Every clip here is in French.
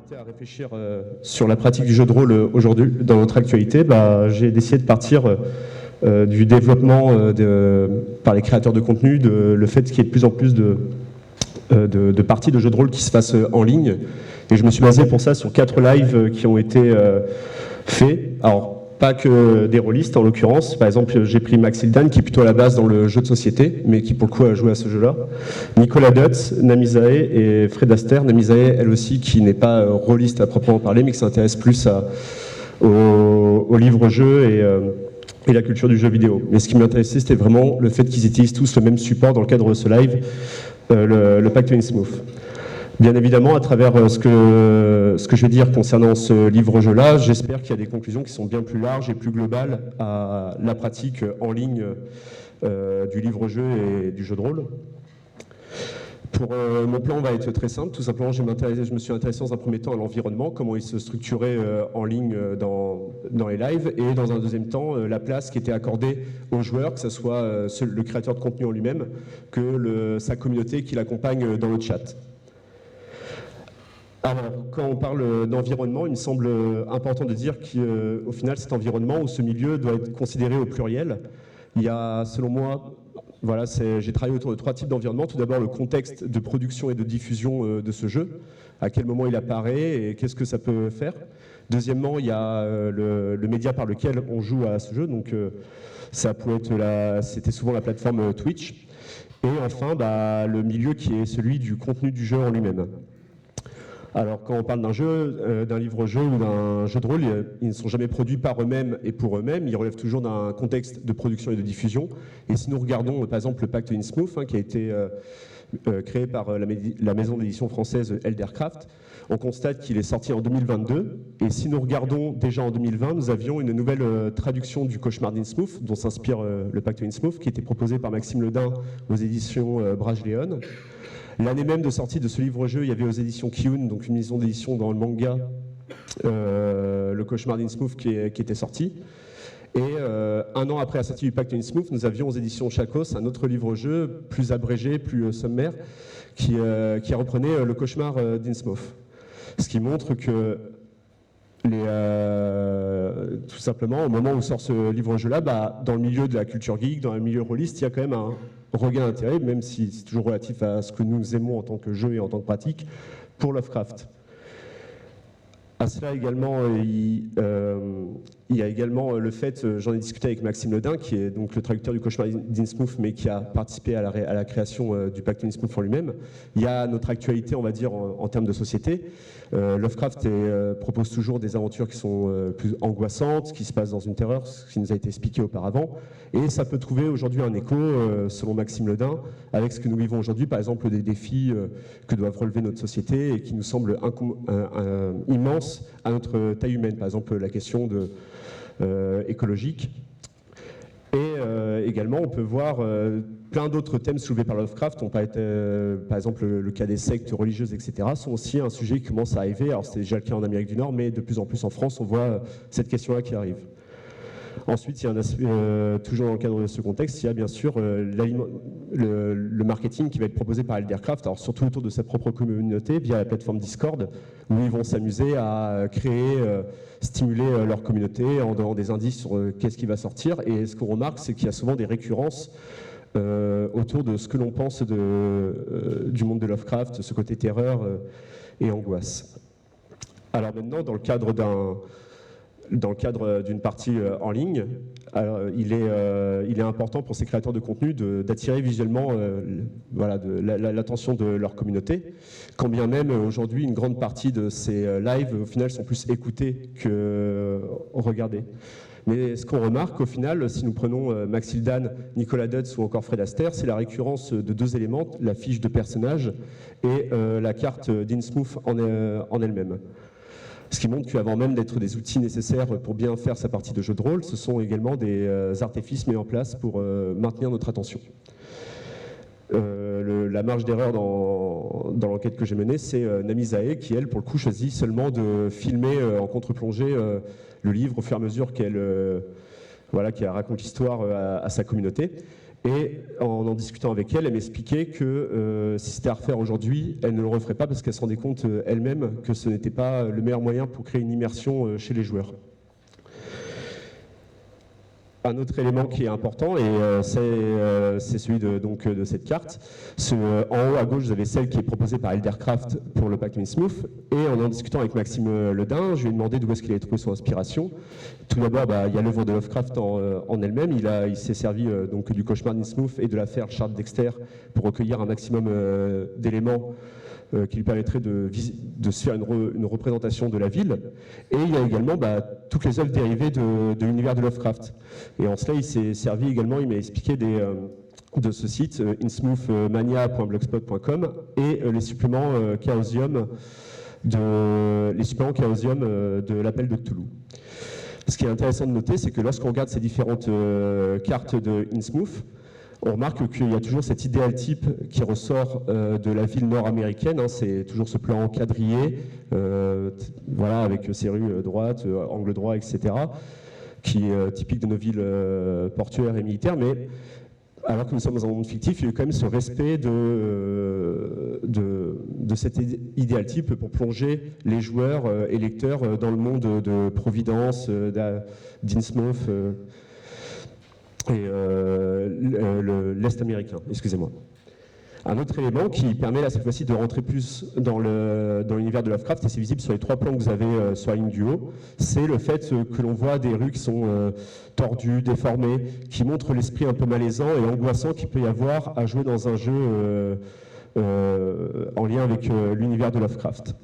invité à réfléchir sur la pratique du jeu de rôle aujourd'hui dans notre actualité, j'ai décidé de partir du développement par les créateurs de contenu, le fait qu'il y ait de plus en plus de parties de jeux de rôle qui se fassent en ligne. Et je me suis basé pour ça sur 4 lives qui ont été faits. Alors, pas que des rôlistes en l'occurrence. Par exemple, j'ai pris Max Hildan qui est plutôt à la base dans le jeu de société, mais qui pour le coup a joué à ce jeu-là. Nicolas Dutz, Namisae et Fred Astaire. Namisae, elle aussi, qui n'est pas rôliste à proprement parler, mais qui s'intéresse plus au livre-jeu et la culture du jeu vidéo. Mais ce qui m'intéressait, c'était vraiment le fait qu'ils utilisent tous le même support dans le cadre de ce live, le Pacte Innsmouth. Bien évidemment, à travers ce que je vais dire concernant ce livre-jeu-là, j'espère qu'il y a des conclusions qui sont bien plus larges et plus globales à la pratique en ligne du livre-jeu et du jeu de rôle. Mon plan va être très simple. Tout simplement, je me suis intéressé dans un premier temps à l'environnement, comment il se structurait en ligne dans les lives, et dans un deuxième temps, la place qui était accordée aux joueurs, que ce soit le créateur de contenu en lui-même, que sa communauté qui l'accompagne dans le chat. Alors, quand on parle d'environnement, il me semble important de dire qu'au final, cet environnement ou ce milieu doit être considéré au pluriel. Il y a, selon moi, voilà, j'ai travaillé autour de 3 types d'environnement. Tout d'abord, le contexte de production et de diffusion de ce jeu, à quel moment il apparaît et qu'est-ce que ça peut faire. Deuxièmement, il y a le média par lequel on joue à ce jeu, donc ça pouvait être c'était souvent la plateforme Twitch. Et enfin, le milieu qui est celui du contenu du jeu en lui-même. Alors, quand on parle d'un jeu, d'un livre-jeu ou d'un jeu de rôle, ils ne sont jamais produits par eux-mêmes et pour eux-mêmes. Ils relèvent toujours d'un contexte de production et de diffusion. Et si nous regardons, par exemple, le Pacte Innsmouth, qui a été créé par la maison d'édition française Eldercraft, on constate qu'il est sorti en 2022. Et si nous regardons déjà en 2020, nous avions une nouvelle traduction du Cauchemar d'Innsmouth, dont s'inspire le Pacte Innsmouth, qui était proposé par Maxime Ledin aux éditions Braj-Léon. L'année même de sortie de ce livre-jeu, il y avait aux éditions Kiun, donc une maison d'édition dans le manga, le Cauchemar d'Innsmouth qui était sorti. Et un an après la sortie du Pacte Innsmouth, nous avions aux éditions Chakos un autre livre-jeu plus abrégé, plus sommaire, qui reprenait le Cauchemar d'Innsmouth. Ce qui montre que tout simplement, au moment où sort ce livre-jeu-là, dans le milieu de la culture geek, dans le milieu rôliste, il y a quand même un regain d'intérêt, même si c'est toujours relatif à ce que nous aimons en tant que jeu et en tant que pratique, pour Lovecraft. À cela également, il y a également le fait, j'en ai discuté avec Maxime Ledin, qui est donc le traducteur du Cauchemar d'Innsmouth, mais qui a participé à la création du Pacte Innsmouth en lui-même. Il y a notre actualité, on va dire, en termes de société. Lovecraft propose toujours des aventures qui sont plus angoissantes, qui se passent dans une terreur, ce qui nous a été expliqué auparavant. Et ça peut trouver aujourd'hui un écho, selon Maxime Ledin, avec ce que nous vivons aujourd'hui, par exemple des défis que doivent relever notre société et qui nous semblent immenses à notre taille humaine. Par exemple, la question écologique. Et également, on peut voir plein d'autres thèmes soulevés par Lovecraft. Par exemple, le cas des sectes religieuses, etc., sont aussi un sujet qui commence à arriver. Alors, c'était déjà le cas en Amérique du Nord, mais de plus en plus en France, on voit cette question-là qui arrive. Ensuite, il y a un aspect, toujours dans le cadre de ce contexte, il y a bien sûr le marketing qui va être proposé par Eldercraft, alors surtout autour de sa propre communauté via la plateforme Discord, où ils vont s'amuser à créer, stimuler leur communauté en donnant des indices sur qu'est-ce qui va sortir. Et ce qu'on remarque, c'est qu'il y a souvent des récurrences autour de ce que l'on pense du monde de Lovecraft, ce côté terreur et angoisse. Alors maintenant, dans le cadre d'une partie en ligne, il est important pour ces créateurs de contenu d'attirer visuellement l'attention de leur communauté, quand bien même aujourd'hui une grande partie de ces lives au final sont plus écoutés que regardés. Mais ce qu'on remarque au final, si nous prenons Max Hildan, Nicolas Dutz ou encore Fred Astaire, c'est la récurrence de 2 éléments, la fiche de personnage et la carte d'Innsmouth en elle-même. Ce qui montre qu'avant même d'être des outils nécessaires pour bien faire sa partie de jeu de rôle, ce sont également des artifices mis en place pour maintenir notre attention. La marge d'erreur dans l'enquête que j'ai menée, c'est Namisae qui, elle, pour le coup, choisit seulement de filmer en contre-plongée le livre au fur et à mesure qu'elle raconte l'histoire à sa communauté. Et en discutant avec elle, elle m'expliquait que si c'était à refaire aujourd'hui, elle ne le referait pas parce qu'elle se rendait compte elle-même que ce n'était pas le meilleur moyen pour créer une immersion chez les joueurs. Un autre élément qui est important, et c'est celui de cette carte. En haut à gauche, vous avez celle qui est proposée par Eldercraft pour le pack Innsmouth. Et en discutant avec Maxime Ledin, je lui ai demandé d'où est-ce qu'il avait trouvé son inspiration. Tout d'abord, il y a l'œuvre de Lovecraft en elle-même. Il s'est servi du cauchemar d'Innsmouth et de l'affaire Charles Dexter pour recueillir un maximum d'éléments qui lui permettrait de se faire une représentation de la ville. Et il y a également toutes les œuvres dérivées de l'univers de Lovecraft. Et en cela, il s'est servi également, il m'a expliqué de ce site, innsmouthmania.blogspot.com, et les suppléments Chaosium de l'appel de Cthulhu. Ce qui est intéressant de noter, c'est que lorsqu'on regarde ces différentes cartes de Innsmouth, on remarque qu'il y a toujours cet idéal type qui ressort de la ville nord-américaine. C'est toujours ce plan quadrillé, avec ses rues droites, angle droit, etc., qui est typique de nos villes portuaires et militaires. Mais alors que nous sommes dans un monde fictif, il y a quand même ce respect de cet idéal type pour plonger les joueurs et lecteurs dans le monde de Providence, d'Innsmouth, et l'Est américain, excusez-moi. Un autre élément qui permet là cette fois-ci de rentrer plus dans l'univers de Lovecraft, et c'est visible sur les 3 plans que vous avez sur la ligne du haut, c'est le fait que l'on voit des rues qui sont tordues, déformées, qui montrent l'esprit un peu malaisant et angoissant qu'il peut y avoir à jouer dans un jeu en lien avec l'univers de Lovecraft.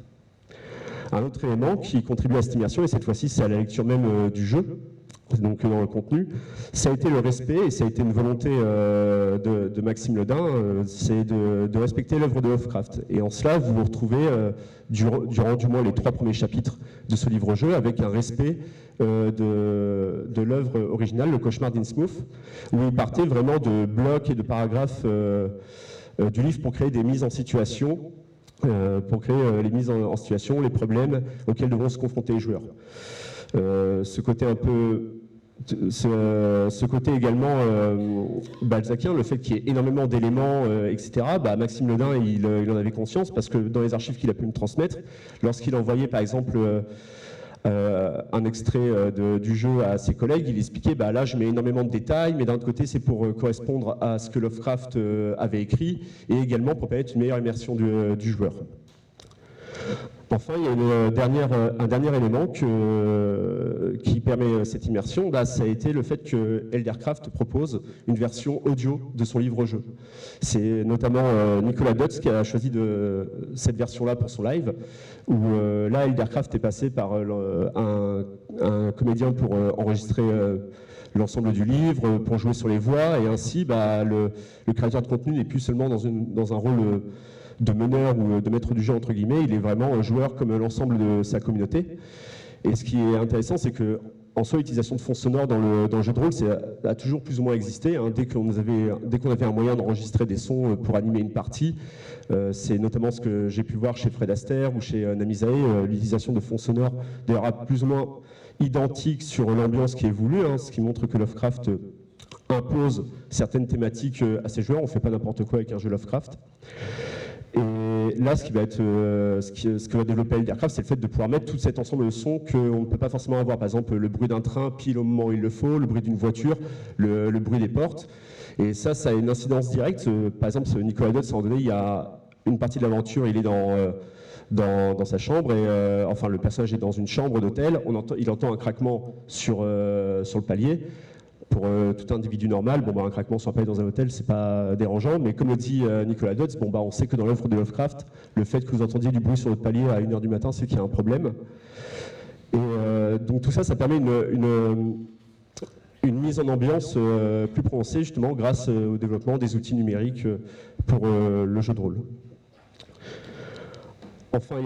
Un autre élément qui contribue à cette immersion, et cette fois-ci c'est à la lecture même du jeu, donc dans le contenu, ça a été le respect, et ça a été une volonté de Maxime Ledin, c'est de respecter l'œuvre de Lovecraft. Et en cela, vous vous retrouvez durant du moins les 3 premiers chapitres de ce livre-jeu avec un respect de l'œuvre originale, Le Cauchemar d'Innsmouth, où il partait vraiment de blocs et de paragraphes du livre pour créer des mises en situation, les mises en situation, les problèmes auxquels devront se confronter les joueurs. Ce côté également balzacien, le fait qu'il y ait énormément d'éléments, etc., Maxime Ledin, il en avait conscience, parce que dans les archives qu'il a pu me transmettre, lorsqu'il envoyait par exemple un extrait du jeu à ses collègues, il expliquait là je mets énormément de détails, mais d'un autre côté c'est pour correspondre à ce que Lovecraft avait écrit, et également pour permettre une meilleure immersion du joueur. Enfin, il y a un dernier élément qui permet cette immersion, ça a été le fait que Eldercraft propose une version audio de son livre-jeu. C'est notamment Nicolas Dutz qui a choisi cette version-là pour son live, où là, Eldercraft est passé par un comédien pour enregistrer l'ensemble du livre, pour jouer sur les voix, et ainsi le créateur de contenu n'est plus seulement dans un rôle de meneur ou de maître du jeu entre guillemets, il est vraiment un joueur comme l'ensemble de sa communauté. Et ce qui est intéressant, c'est que en soi, l'utilisation de fonds sonores dans le jeu de rôle, ça a toujours plus ou moins existé. Dès qu'on avait un moyen d'enregistrer des sons pour animer une partie, c'est notamment ce que j'ai pu voir chez Fred Astaire ou chez Namisae, l'utilisation de fonds sonores, d'ailleurs plus ou moins identique sur l'ambiance qui est voulue, ce qui montre que Lovecraft impose certaines thématiques à ses joueurs. On ne fait pas n'importe quoi avec un jeu Lovecraft. Et là, ce que va développer Eldercraft, c'est le fait de pouvoir mettre tout cet ensemble de sons qu'on ne peut pas forcément avoir. Par exemple, le bruit d'un train pile au moment où il le faut, le bruit d'une voiture, le bruit des portes. Et ça a une incidence directe. Par exemple, Nicolas Dutz, à un moment donné, il y a une partie de l'aventure, il est dans sa chambre, et le personnage est dans une chambre d'hôtel. Il entend un craquement sur le palier. Pour tout individu normal, un craquement sur un palier dans un hôtel, c'est pas dérangeant, mais comme le dit Nicolas Dutz, on sait que dans l'œuvre de Lovecraft, le fait que vous entendiez du bruit sur votre palier à 1h du matin, c'est qu'il y a un problème. Et donc tout ça, ça permet une mise en ambiance plus prononcée, justement, grâce au développement des outils numériques pour le jeu de rôle. Enfin,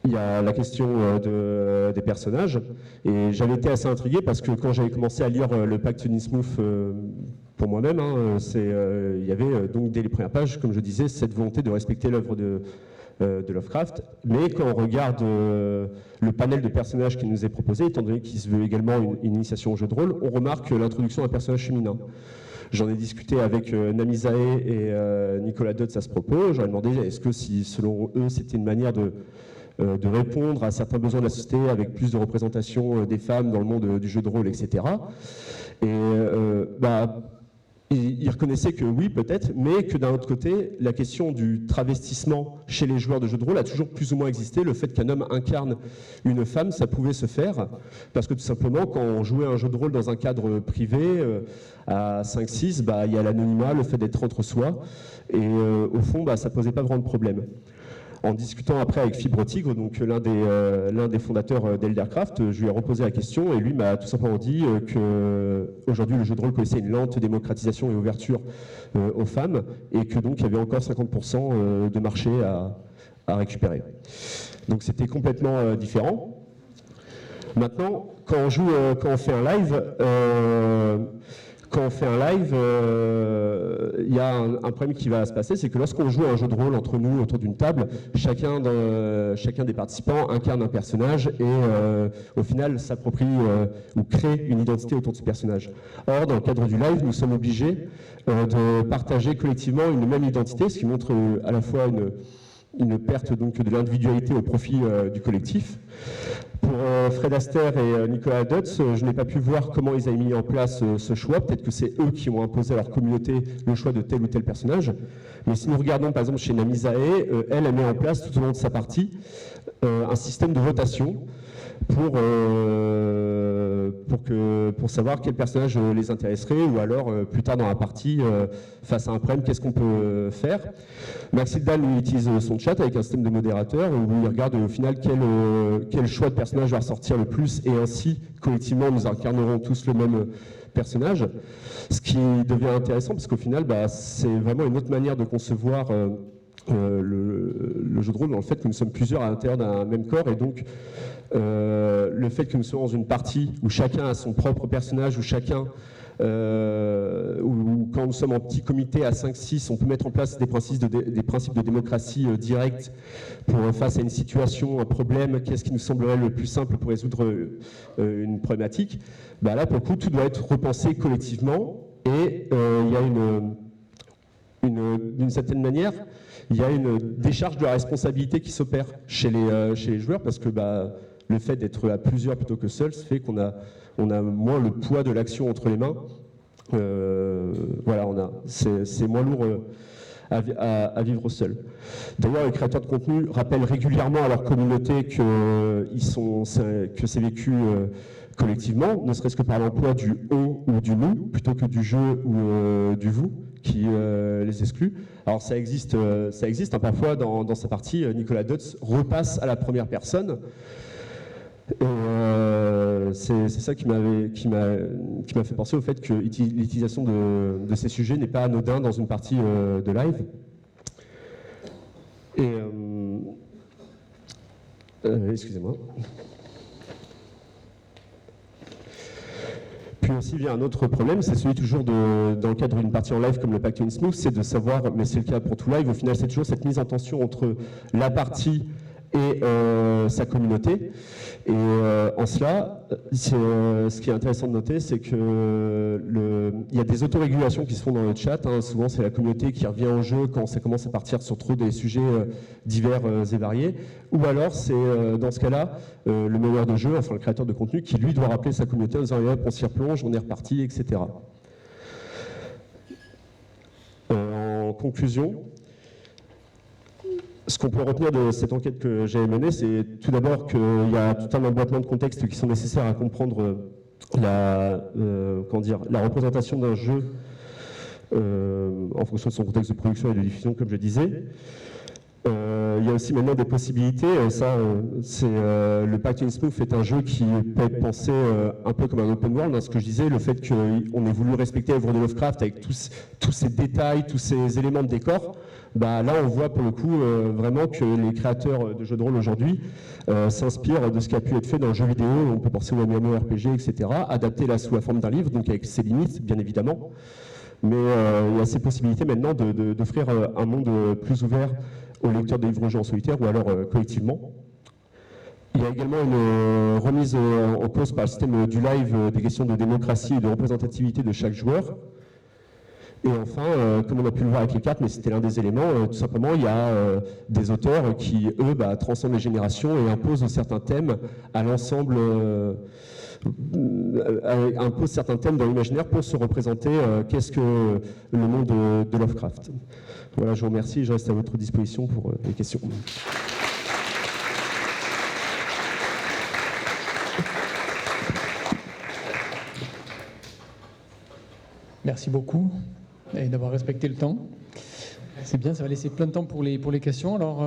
il y a la question des personnages, et j'avais été assez intrigué parce que quand j'avais commencé à lire le pacte d'Innsmouth pour moi-même, il y avait donc dès les premières pages, comme je disais, cette volonté de respecter l'œuvre de Lovecraft, mais quand on regarde le panel de personnages qui nous est proposé, étant donné qu'il se veut également une initiation au jeu de rôle, on remarque l'introduction d'un personnage féminin. J'en ai discuté avec Namisae et Nicolas Dutz à ce propos. J'aurais demandé est-ce que si, selon eux, c'était une manière de répondre à certains besoins de la société avec plus de représentation des femmes dans le monde du jeu de rôle, etc. Et ils reconnaissaient que oui, peut-être, mais que d'un autre côté, la question du travestissement chez les joueurs de jeux de rôle a toujours plus ou moins existé. Le fait qu'un homme incarne une femme, ça pouvait se faire, parce que tout simplement, quand on jouait un jeu de rôle dans un cadre privé, à 5-6, il y a l'anonymat, le fait d'être entre soi, et au fond, ça posait pas vraiment de problème. En discutant après avec Fibre Tigre, donc l'un des fondateurs d'Eldercraft, je lui ai reposé la question et lui m'a tout simplement dit qu'aujourd'hui le jeu de rôle connaissait une lente démocratisation et ouverture aux femmes et que donc il y avait encore 50% de marché à récupérer. Donc c'était complètement différent. Maintenant, quand on fait un live, il y a un problème qui va se passer, c'est que lorsqu'on joue à un jeu de rôle entre nous, autour d'une table, chacun des participants incarne un personnage et au final s'approprie ou crée une identité autour de ce personnage. Or, dans le cadre du live, nous sommes obligés de partager collectivement une même identité, ce qui montre à la fois une perte donc de l'individualité au profit du collectif. Pour Fred Astaire et Nicolas Dutz, je n'ai pas pu voir comment ils avaient mis en place ce choix. Peut-être que c'est eux qui ont imposé à leur communauté le choix de tel ou tel personnage. Mais si nous regardons par exemple chez Namisae, elle met en place tout au long de sa partie un système de votation pour savoir quel personnage les intéresserait, ou alors plus tard dans la partie, face à un problème, qu'est-ce qu'on peut faire. Maxidal utilise son chat avec un système de modérateur où il regarde au final quel choix de personnage va ressortir le plus, et ainsi collectivement nous incarnerons tous le même personnage. Ce qui devient intéressant parce qu'au final c'est vraiment une autre manière de concevoir le jeu de rôle, dans le fait que nous sommes plusieurs à l'intérieur d'un même corps, et donc le fait que nous soyons dans une partie où chacun a son propre personnage, où chacun, ou quand nous sommes en petit comité à 5-6, on peut mettre en place des principes de démocratie directe face à une situation, un problème, qu'est-ce qui nous semblerait le plus simple pour résoudre une problématique. Là, pour le coup, tout doit être repensé collectivement, et il y a d'une certaine manière, il y a une décharge de la responsabilité qui s'opère chez les joueurs, parce que le fait d'être à plusieurs plutôt que seul fait qu'on a moins le poids de l'action entre les mains. C'est moins lourd à vivre seul. D'ailleurs, les créateurs de contenu rappellent régulièrement à leur communauté que c'est vécu collectivement, ne serait-ce que par l'emploi du « on » ou du « nous » plutôt que du « je » ou du « vous » qui les exclut. Alors ça existe parfois dans sa partie, Nicolas Dutz repasse à la première personne. C'est ça qui m'a fait penser au fait que l'utilisation de ces sujets n'est pas anodin dans une partie de live. Et excusez-moi. Puis aussi, il y a un autre problème, c'est celui toujours dans le cadre d'une partie en live comme le Pacte Innsmouth, c'est de savoir, mais c'est le cas pour tout live, au final c'est toujours cette mise en tension entre la partie et sa communauté. Et en cela, ce qui est intéressant de noter, c'est que il y a des autorégulations qui se font dans le chat. Souvent, c'est la communauté qui revient au jeu quand ça commence à partir sur trop des sujets divers et variés. Ou alors, c'est dans ce cas-là, le meneur de jeu, enfin le créateur de contenu, qui lui doit rappeler sa communauté en disant « on s'y replonge, on est reparti », etc. En conclusion, ce qu'on peut retenir de cette enquête que j'ai menée, c'est tout d'abord qu'il y a tout un emboîtement de contextes qui sont nécessaires à comprendre la représentation d'un jeu en fonction de son contexte de production et de diffusion, comme je disais. Il y a aussi maintenant des possibilités. Le Pacte Innsmouth est un jeu qui peut être pensé un peu comme un open world. Ce que je disais, le fait qu'on ait voulu respecter l'œuvre de Lovecraft avec tous ces détails, tous ces éléments de décor, là on voit pour le coup vraiment que les créateurs de jeux de rôle aujourd'hui s'inspirent de ce qui a pu être fait dans le jeu vidéo. On peut penser au MMORPG, etc. Adapté là sous la forme d'un livre, donc avec ses limites, bien évidemment. Mais il y a ces possibilités maintenant d'offrir un monde plus ouvert aux lecteurs de livres jeux en solitaire ou alors collectivement. Il y a également une remise en cause par le système du live des questions de démocratie et de représentativité de chaque joueur. Et enfin, comme on a pu le voir avec les cartes, mais c'était l'un des éléments, tout simplement, il y a des auteurs qui, eux, transcendent les générations et imposent certains thèmes à l'ensemble, imposent certains thèmes dans l'imaginaire pour se représenter qu'est-ce que le monde de Lovecraft. Voilà, je vous remercie et je reste à votre disposition pour les questions. Merci beaucoup et d'avoir respecté le temps. C'est bien, ça va laisser plein de temps pour les questions. Alors,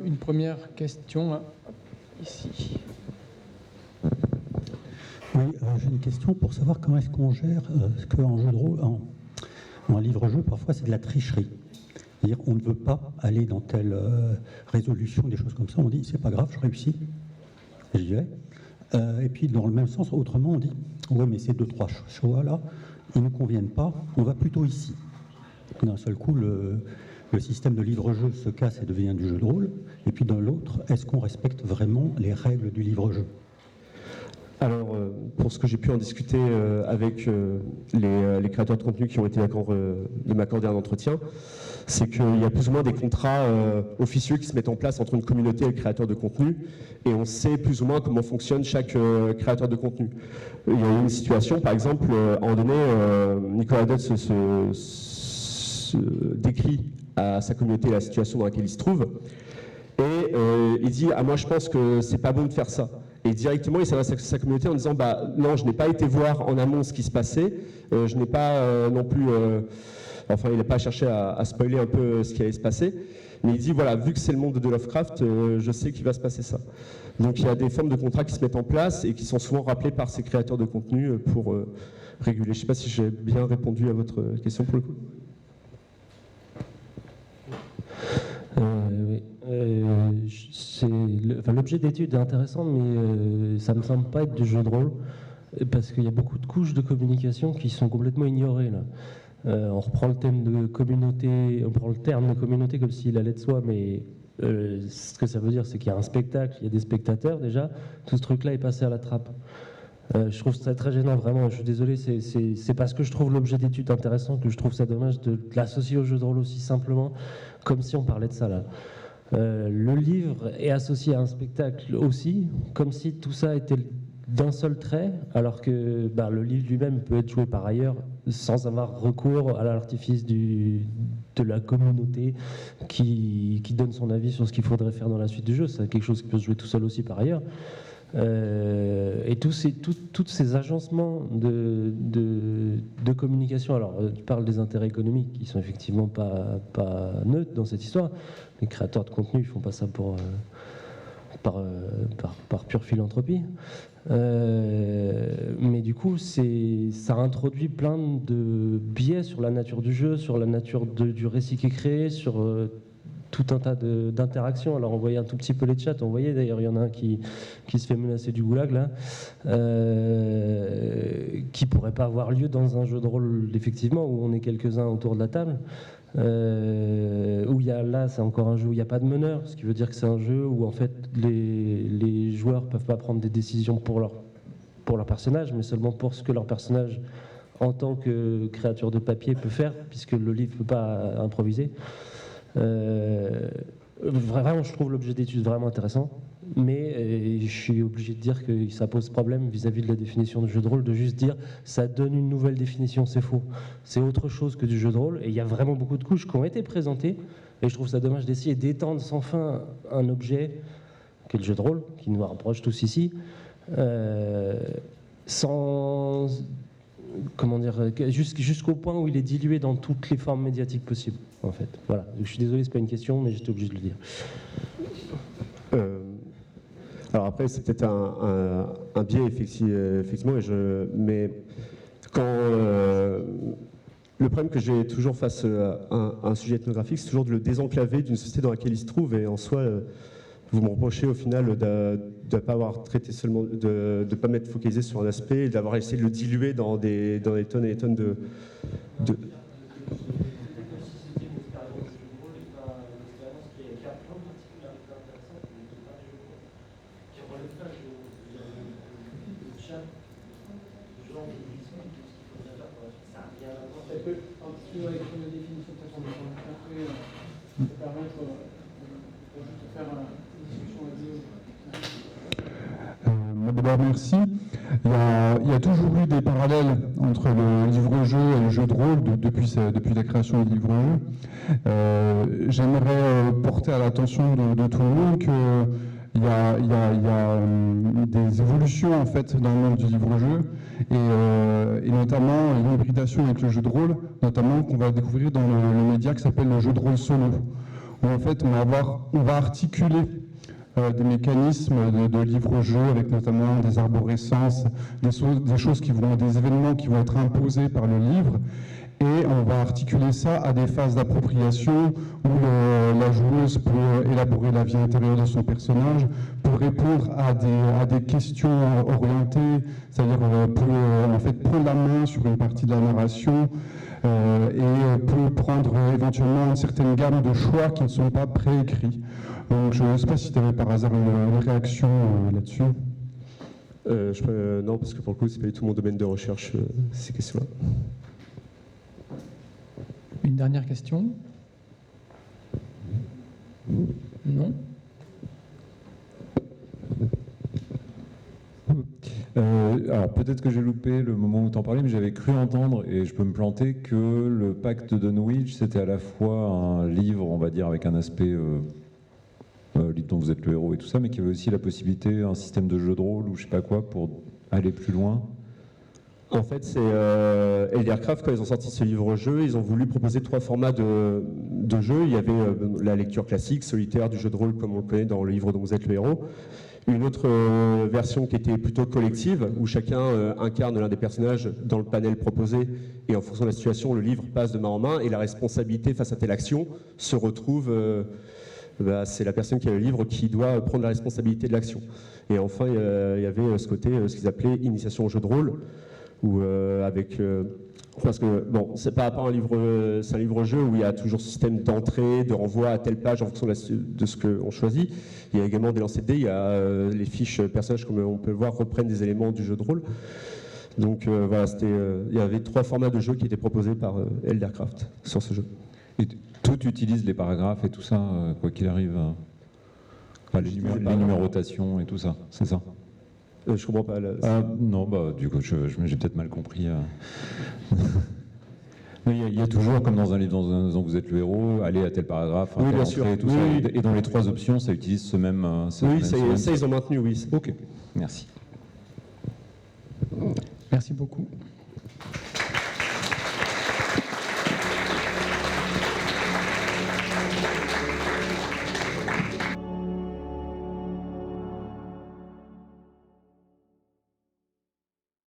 une première question, là, ici. Oui, j'ai une question pour savoir comment est-ce qu'on gère ce qu'en jeu de rôle, en livre-jeu, parfois c'est de la tricherie. C'est-à-dire on ne veut pas aller dans telle résolution, des choses comme ça, on dit c'est pas grave, je réussis, j'y vais. Et puis dans le même sens, autrement, on dit ouais, mais ces 2-3 choix-là, ils ne nous conviennent pas, on va plutôt ici. D'un seul coup, le système de livre-jeu se casse et devient du jeu de rôle. Et puis dans l'autre, est-ce qu'on respecte vraiment les règles du livre-jeu ? Alors, pour ce que j'ai pu en discuter avec les créateurs de contenu qui ont été d'accord de m'accorder un entretien, c'est qu'il y a plus ou moins des contrats officieux qui se mettent en place entre une communauté et le créateur de contenu, et on sait plus ou moins comment fonctionne chaque créateur de contenu. Il y a eu une situation, par exemple, à un moment donné, Nicolas Dodds se décrit à sa communauté la situation dans laquelle il se trouve, et il dit « Ah, moi je pense que c'est pas bon de faire ça ». Et directement, il s'adresse à sa communauté en disant non, je n'ai pas été voir en amont ce qui se passait, je n'ai pas non plus, enfin, il n'a pas cherché à spoiler un peu ce qui allait se passer, mais il dit voilà, vu que c'est le monde de Lovecraft, je sais qu'il va se passer ça. Donc il y a des formes de contrats qui se mettent en place et qui sont souvent rappelés par ces créateurs de contenu pour réguler. Je ne sais pas si j'ai bien répondu à votre question pour le coup. Oui. L'objet d'étude est intéressant, mais ça ne me semble pas être du jeu de rôle, parce qu'il y a beaucoup de couches de communication qui sont complètement ignorées, là. On reprend le thème de communauté, on prend le terme de communauté comme s'il allait de soi, mais ce que ça veut dire, c'est qu'il y a un spectacle, il y a des spectateurs déjà, tout ce truc-là est passé à la trappe. Je trouve ça très gênant, vraiment, je suis désolé, c'est parce que je trouve l'objet d'étude intéressant que je trouve ça dommage de l'associer au jeu de rôle aussi simplement, comme si on parlait de ça là. Le livre est associé à un spectacle aussi, comme si tout ça était d'un seul trait, alors que le livre lui-même peut être joué par ailleurs sans avoir recours à l'artifice de la communauté qui donne son avis sur ce qu'il faudrait faire dans la suite du jeu. C'est quelque chose qui peut se jouer tout seul aussi par ailleurs. Et tous ces agencements de communication, alors tu parles des intérêts économiques qui sont effectivement pas neutres dans cette histoire. Les créateurs de contenu, ils font pas ça par pure philanthropie. Mais du coup, ça introduit plein de biais sur la nature du jeu, sur la nature du récit qui est créé, sur tout un tas d'interactions. Alors on voyait un tout petit peu les chats, on voyait d'ailleurs, il y en a un qui se fait menacer du goulag là, qui pourrait pas avoir lieu dans un jeu de rôle effectivement où on est quelques-uns autour de la table, où il y a, là c'est encore un jeu où il n'y a pas de meneur, ce qui veut dire que c'est un jeu où en fait les joueurs peuvent pas prendre des décisions pour leur personnage, mais seulement pour ce que leur personnage en tant que créature de papier peut faire, puisque le livre ne peut pas improviser. Vraiment, je trouve l'objet d'étude vraiment intéressant, mais je suis obligé de dire que ça pose problème vis-à-vis de la définition du jeu de rôle, de juste dire ça donne une nouvelle définition, c'est faux. C'est autre chose que du jeu de rôle, et il y a vraiment beaucoup de couches qui ont été présentées, et je trouve ça dommage d'essayer d'étendre sans fin un objet, qui est le jeu de rôle, qui nous rapproche tous ici, sans... Comment dire, jusqu'au point où il est dilué dans toutes les formes médiatiques possibles, en fait. Voilà. Donc, je suis désolé, c'est pas une question, mais j'étais obligé de le dire. Alors après, c'est peut-être un biais, effectivement, mais quand le problème que j'ai toujours face à un sujet ethnographique, c'est toujours de le désenclaver d'une société dans laquelle il se trouve, et en soi, vous me reprochez au final de ne pas avoir traité seulement, de ne pas m'être focalisé sur un aspect, et d'avoir essayé de le diluer dans des tonnes et des tonnes de... D'abord, merci. Il y a toujours eu des parallèles entre le livre-jeu et le jeu de rôle depuis la création du livre-jeu. J'aimerais porter à l'attention de tout le monde qu'il y a des évolutions en fait dans le monde du livre-jeu et notamment une hybridation avec le jeu de rôle, notamment qu'on va découvrir dans le média qui s'appelle le jeu de rôle solo, où en fait on va articuler des mécanismes de livre-jeu avec notamment des arborescences, des choses des événements qui vont être imposés par le livre, et on va articuler ça à des phases d'appropriation où la joueuse peut élaborer la vie intérieure de son personnage, peut répondre à des questions orientées, c'est-à-dire peut en fait prendre la main sur une partie de la narration et peut prendre éventuellement une certaine gamme de choix qui ne sont pas préécrits. Donc je ne sais pas si tu avais par hasard une réaction là-dessus. Non, parce que pour le coup, c'est pas du tout mon domaine de recherche, ces questions-là. Une dernière question? Non? Alors peut-être que j'ai loupé le moment où tu en parlais, mais j'avais cru entendre, et je peux me planter, que le pacte de Dunwich, c'était à la fois un livre, on va dire, avec un aspect livre dont vous êtes le héros et tout ça, mais qu'il y avait aussi la possibilité, un système de jeu de rôle ou je sais pas quoi, pour aller plus loin. En fait, c'est Eldercraft, quand ils ont sorti ce livre-jeu, ils ont voulu proposer 3 formats de jeu. Il y avait la lecture classique, solitaire, du jeu de rôle comme on le connaît dans le livre dont vous êtes le héros. Une autre version qui était plutôt collective, où chacun incarne l'un des personnages dans le panel proposé, et en fonction de la situation, le livre passe de main en main, et la responsabilité face à telle action se retrouve... c'est la personne qui a le livre qui doit prendre la responsabilité de l'action. Et enfin, il y avait ce côté, ce qu'ils appelaient initiation au jeu de rôle, où parce que bon, c'est par rapport à un livre, c'est un livre-jeu où il y a toujours système d'entrée, de renvoi à telle page en fonction de ce qu'on choisit. Il y a également des lancers de dés, il y a les fiches personnages, comme on peut le voir, reprennent des éléments du jeu de rôle. Donc voilà, il y avait 3 formats de jeu qui étaient proposés par Eldercraft sur ce jeu. Et tout utilise les paragraphes et tout ça, quoi qu'il arrive. Enfin, les numérotations et tout ça, c'est ça. Je comprends pas. Non, du coup, j'ai peut-être mal compris. Il y a toujours, comme dans un livre dont vous êtes le héros, aller à tel paragraphe, oui, bien entrée, sûr. Et tout ça. Et dans les 3 options, ça utilise ce même. Oui, ça ils ont maintenu, oui. Ok, merci. Merci beaucoup.